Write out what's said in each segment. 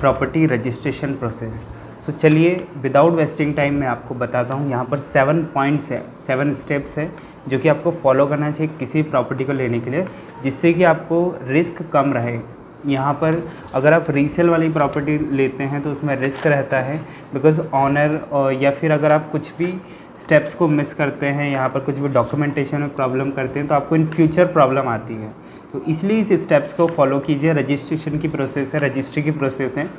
Property registration process. तो चलिए without wasting time मैं आपको बताता हूँ। यहाँ पर 7 पॉइंट्स है, 7 स्टेप्स है जो कि आपको फॉलो करना चाहिए किसी प्रॉपर्टी को लेने के लिए, जिससे कि आपको रिस्क कम रहे। यहाँ पर अगर आप रीसेल वाली प्रॉपर्टी लेते हैं तो उसमें रिस्क रहता है, बिकॉज़ ऑनर या फिर अगर आप कुछ भी स्टेप्स को मिस करते हैं, यहाँ पर कुछ भी डॉक्यूमेंटेशन में प्रॉब्लम करते हैं तो आपको इन फ्यूचर प्रॉब्लम आती है। तो इसलिए इस स्टेप्स को फॉलो कीजिए। रजिस्ट्रेशन की प्रोसेस है, रजिस्ट्री की प्रोसेस है,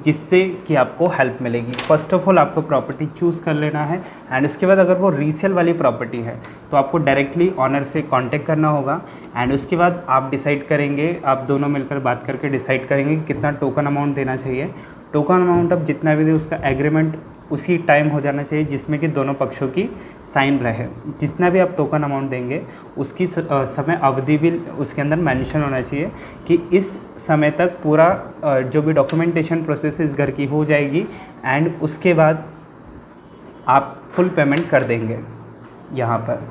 जिससे कि आपको हेल्प मिलेगी। फ़र्स्ट ऑफ ऑल आपको प्रॉपर्टी चूज़ कर लेना है, एंड उसके बाद अगर वो रीसेल वाली प्रॉपर्टी है तो आपको डायरेक्टली ऑनर से कांटेक्ट करना होगा। एंड उसके बाद आप डिसाइड करेंगे, आप दोनों मिलकर बात करके डिसाइड करेंगे कि कितना टोकन अमाउंट देना चाहिए। टोकन अमाउंट अब जितना भी दे उसका एग्रीमेंट उसी टाइम हो जाना चाहिए जिसमें कि दोनों पक्षों की साइन रहे। जितना भी आप टोकन अमाउंट देंगे उसकी समय अवधि भी उसके अंदर मेंशन होना चाहिए कि इस समय तक पूरा जो भी डॉक्यूमेंटेशन प्रोसेस इस घर की हो जाएगी, एंड उसके बाद आप फुल पेमेंट कर देंगे यहाँ पर।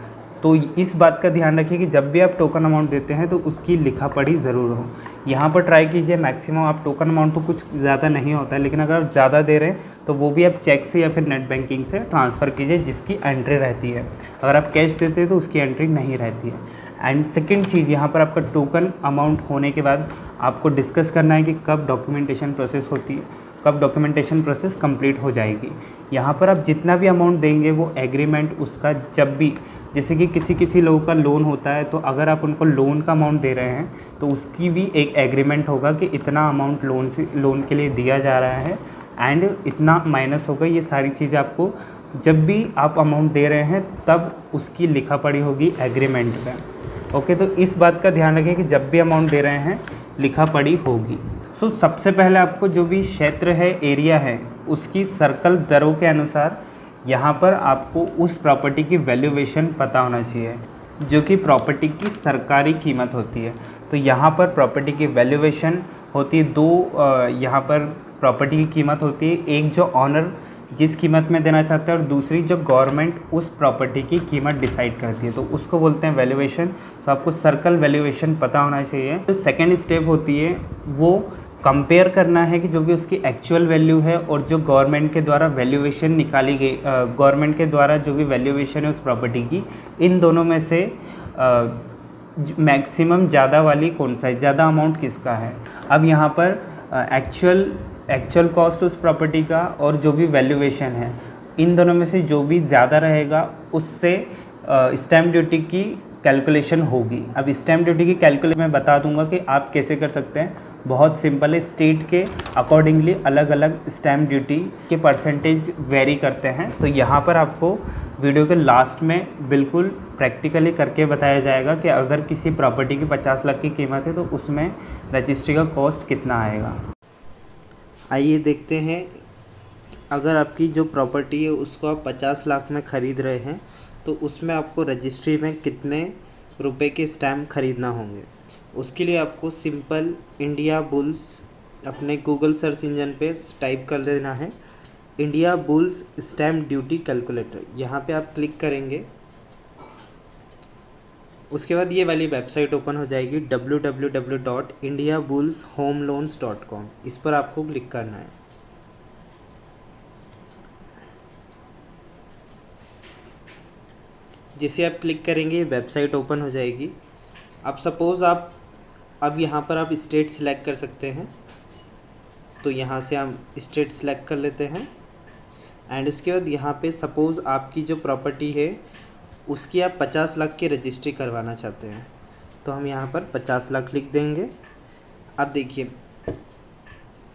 तो इस बात का ध्यान रखिए कि जब भी आप टोकन अमाउंट देते हैं तो उसकी लिखा पढ़ी ज़रूर हो। यहाँ पर ट्राई कीजिए मैक्सिमम आप टोकन अमाउंट तो कुछ ज़्यादा नहीं होता है, लेकिन अगर आप ज़्यादा दे रहे हैं तो वो भी आप चेक से या फिर नेट बैंकिंग से ट्रांसफ़र कीजिए, जिसकी एंट्री रहती है। अगर आप कैश देते हैं तो उसकी एंट्री नहीं रहती है। एंड सेकेंड चीज़, यहाँ पर आपका टोकन अमाउंट होने के बाद आपको डिस्कस करना है कि कब डॉक्यूमेंटेशन प्रोसेस होती है, कब डॉक्यूमेंटेशन प्रोसेस कंप्लीट हो जाएगी। यहाँ पर आप जितना भी अमाउंट देंगे वो एग्रीमेंट उसका, जब भी जैसे कि किसी लोगों का लोन होता है तो अगर आप उनको लोन का अमाउंट दे रहे हैं तो उसकी भी एक एग्रीमेंट होगा कि इतना अमाउंट लोन के लिए दिया जा रहा है एंड इतना माइनस होगा। ये सारी चीज़ें आपको जब भी आप अमाउंट दे रहे हैं तब उसकी लिखा पढ़ी होगी एग्रीमेंट में। ओके, तो इस बात का ध्यान रखें कि जब भी अमाउंट दे रहे हैं लिखा पढ़ी होगी। सो सबसे पहले आपको जो भी क्षेत्र है, एरिया है, उसकी सर्कल दरों के अनुसार यहाँ पर आपको उस प्रॉपर्टी की वैल्यूएशन पता होना चाहिए, जो कि प्रॉपर्टी की सरकारी कीमत होती है। तो यहाँ पर प्रॉपर्टी की वैल्यूएशन होती है दो, यहाँ पर प्रॉपर्टी की कीमत होती है, एक जो ऑनर जिस कीमत में देना चाहता है और दूसरी जो गवर्नमेंट उस प्रॉपर्टी की कीमत डिसाइड करती है, तो उसको बोलते हैं वैल्यूएशन। तो आपको सर्कल वैल्यूएशन पता होना चाहिए। तो सेकेंड स्टेप होती है वो कंपेयर करना है कि जो भी उसकी एक्चुअल वैल्यू है और जो गवर्नमेंट के द्वारा वैल्यूएशन निकाली गई, गवर्नमेंट के द्वारा जो भी वैल्यूएशन है उस प्रॉपर्टी की, इन दोनों में से मैक्सिमम ज़्यादा वाली कौन सा है, ज़्यादा अमाउंट किसका है। अब यहाँ पर एक्चुअल कॉस्ट उस प्रॉपर्टी का और जो भी वैल्यूएशन है, इन दोनों में से जो भी ज़्यादा रहेगा उससे स्टैम्प ड्यूटी की कैलकुलेशन होगी। अब स्टैम्प ड्यूटी की कैलकुलेशन मैं बता दूंगा कि आप कैसे कर सकते हैं। बहुत सिंपल है, स्टेट के अकॉर्डिंगली अलग अलग स्टैम्प ड्यूटी के परसेंटेज वेरी करते हैं। तो यहाँ पर आपको वीडियो के लास्ट में बिल्कुल प्रैक्टिकली करके बताया जाएगा कि अगर किसी प्रॉपर्टी की 50 लाख की कीमत है तो उसमें रजिस्ट्री का कॉस्ट कितना आएगा। आइए देखते हैं, अगर आपकी जो प्रॉपर्टी है उसको आप 50 लाख में ख़रीद रहे हैं तो उसमें आपको रजिस्ट्री में कितने रुपए के स्टैम्प ख़रीदना होंगे। उसके लिए आपको सिंपल इंडिया बुल्स अपने गूगल सर्च इंजन पे टाइप कर देना है, India bulls stamp duty calculator. यहाँ पे आप क्लिक करेंगे, उसके बाद ये वाली वेबसाइट ओपन हो जाएगी www.indiabullshomeloans.com। इस पर आपको क्लिक करना है। जैसे आप क्लिक करेंगे वेबसाइट ओपन हो जाएगी। अब सपोज़ आप अब यहाँ पर आप स्टेट सिलेक्ट कर सकते हैं, तो यहाँ से हम स्टेट सिलेक्ट कर लेते हैं। एंड उसके बाद यहाँ पे सपोज़ आपकी जो प्रॉपर्टी है उसकी आप 50 लाख की रजिस्ट्री करवाना चाहते हैं, तो हम यहाँ पर 50 लाख लिख देंगे। अब देखिए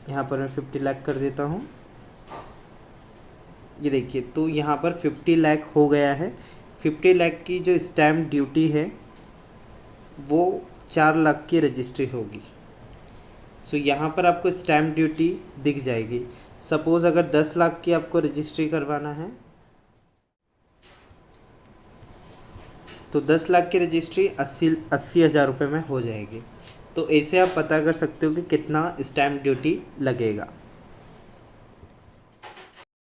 यहाँ पर मैं 50 लाख कर देता हूँ। ये देखिए, तो यहाँ पर 50 लाख हो गया है। 50 लाख की जो स्टैम्प ड्यूटी है वो 4 लाख की रजिस्ट्री होगी। सो यहाँ पर आपको स्टैम्प ड्यूटी दिख जाएगी। सपोज़ अगर 10 लाख की आपको रजिस्ट्री करवाना है तो 10 लाख की रजिस्ट्री 80 हज़ार रुपये में हो जाएगी। तो ऐसे आप पता कर सकते हो कि कितना स्टैम्प ड्यूटी लगेगा।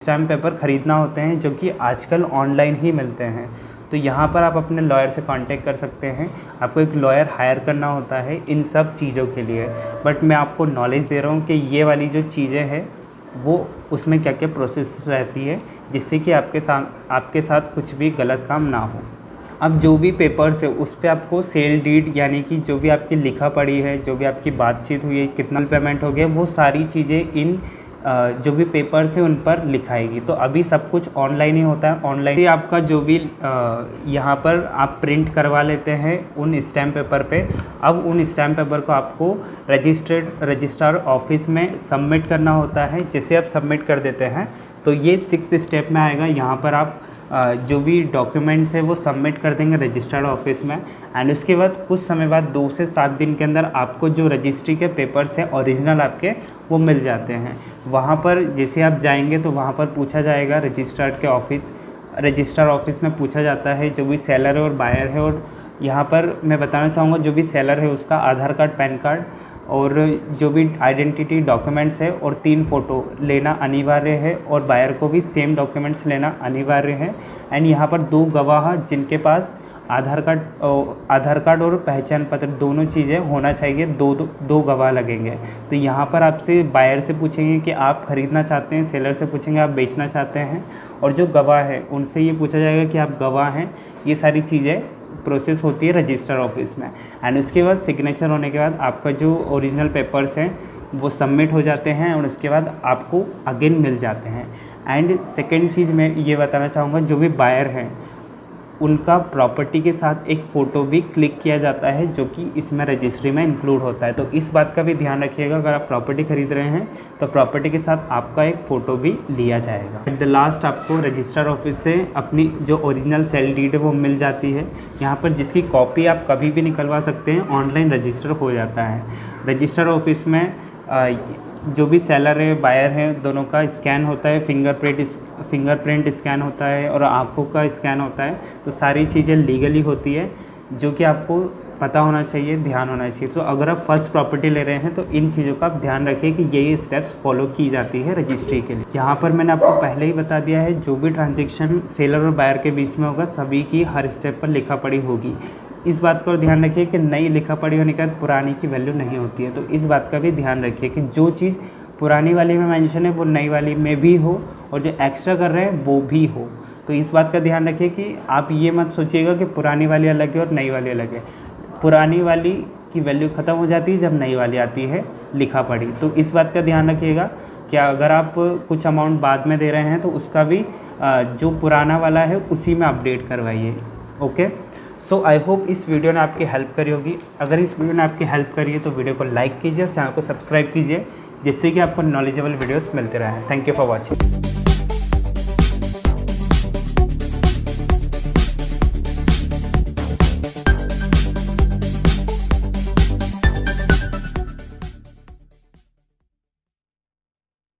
स्टैम्प पेपर ख़रीदना होते हैं जो कि आजकल ऑनलाइन ही मिलते हैं, तो यहाँ पर आप अपने लॉयर से कांटेक्ट कर सकते हैं। आपको एक लॉयर हायर करना होता है इन सब चीज़ों के लिए। बट मैं आपको नॉलेज दे रहा हूँ कि ये वाली जो चीज़ें हैं वो उसमें क्या क्या प्रोसेस रहती है, जिससे कि आपके साथ कुछ भी गलत काम ना हो। अब जो भी पेपर्स है उस पर आपको सेल डीड यानी कि जो भी आपकी लिखा पड़ी है, जो भी आपकी बातचीत हुई है, कितना पेमेंट हो गया, वो सारी चीज़ें इन जो भी पेपर्स है उन पर लिखाएगी। तो अभी सब कुछ ऑनलाइन ही होता है। ऑनलाइन ही आपका जो भी यहाँ पर आप प्रिंट करवा लेते हैं उन स्टैम्प पेपर पे। अब उन स्टैम्प पेपर को आपको रजिस्ट्रार ऑफिस में सबमिट करना होता है। जैसे आप सबमिट कर देते हैं तो ये 6th स्टेप में आएगा। यहाँ पर आप जो भी डॉक्यूमेंट्स है वो सबमिट कर देंगे रजिस्टर्ड ऑफिस में। एंड उसके बाद कुछ समय बाद 2 से 7 दिन के अंदर आपको जो रजिस्ट्री के पेपर्स हैं ओरिजिनल आपके वो मिल जाते हैं। वहाँ पर जैसे आप जाएंगे तो वहाँ पर पूछा जाएगा रजिस्ट्रार ऑफिस में पूछा जाता है जो भी सेलर है और बायर है। और यहाँ पर मैं बताना चाहूँगा जो भी सेलर है उसका आधार कार्ड, पैन कार्ड और जो भी आइडेंटिटी डॉक्यूमेंट्स है और 3 फ़ोटो लेना अनिवार्य है। और बायर को भी सेम डॉक्यूमेंट्स लेना अनिवार्य है। एंड यहाँ पर 2 गवाह जिनके पास आधार कार्ड और पहचान पत्र दोनों चीज़ें होना चाहिए, दो गवाह लगेंगे। तो यहाँ पर आपसे बायर से पूछेंगे कि आप ख़रीदना चाहते हैं, सेलर से पूछेंगे आप बेचना चाहते हैं, और जो गवाह है उनसे ये पूछा जाएगा कि आप गवाह हैं। ये सारी चीज़ें प्रोसेस होती है रजिस्टर ऑफिस में। एंड उसके बाद सिग्नेचर होने के बाद आपका जो ओरिजिनल पेपर्स हैं वो सबमिट हो जाते हैं और उसके बाद आपको अगेन मिल जाते हैं। एंड सेकेंड चीज़ मैं ये बताना चाहूँगा, जो भी बायर हैं उनका प्रॉपर्टी के साथ एक फ़ोटो भी क्लिक किया जाता है जो कि इसमें रजिस्ट्री में इंक्लूड होता है। तो इस बात का भी ध्यान रखिएगा, अगर आप प्रॉपर्टी ख़रीद रहे हैं तो प्रॉपर्टी के साथ आपका एक फ़ोटो भी लिया जाएगा। एट द लास्ट आपको रजिस्टर ऑफिस से अपनी जो ओरिजिनल सेल डीड है वो मिल जाती है। यहाँ पर जिसकी कॉपी आप कभी भी निकलवा सकते हैं, ऑनलाइन रजिस्टर हो जाता है। रजिस्टर ऑफिस में जो भी सेलर है बायर है दोनों का स्कैन होता है, फिंगरप्रिंट स्कैन होता है और आँखों का स्कैन होता है। तो सारी चीज़ें लीगली होती है जो कि आपको पता होना चाहिए, ध्यान होना चाहिए। तो अगर आप फर्स्ट प्रॉपर्टी ले रहे हैं तो इन चीज़ों का आप ध्यान रखिए कि ये स्टेप्स फॉलो की जाती है रजिस्ट्री के लिए। यहाँ पर मैंने आपको पहले ही बता दिया है, जो भी ट्रांजेक्शन सेलर और बायर के बीच में होगा सभी की हर स्टेप पर लिखा पड़ी होगी। इस बात का ध्यान रखिए कि नई लिखा पड़ी होने के बाद पुरानी की वैल्यू नहीं होती है। तो इस बात का भी ध्यान रखिए कि जो चीज़ पुरानी वाली में मेंशन है वो नई वाली में भी हो और जो एक्स्ट्रा कर रहे हैं वो भी हो। तो इस बात का ध्यान रखिए कि आप ये मत सोचिएगा कि पुरानी वाली अलग है और नई वाली अलग है। पुरानी वाली की वैल्यू ख़त्म हो जाती है जब नई वाली आती है लिखा पड़ी। तो इस बात का ध्यान रखिएगा कि अगर आप कुछ अमाउंट बाद में दे रहे हैं तो उसका भी जो पुराना वाला है उसी में अपडेट करवाइए। ओके, सो आई होप इस वीडियो ने आपकी हेल्प करी होगी। अगर इस वीडियो ने आपकी हेल्प करी है तो वीडियो को लाइक कीजिए और चैनल को सब्सक्राइब कीजिए, जिससे कि आपको नॉलेजेबल वीडियोस मिलते रहें। Thank you for watching.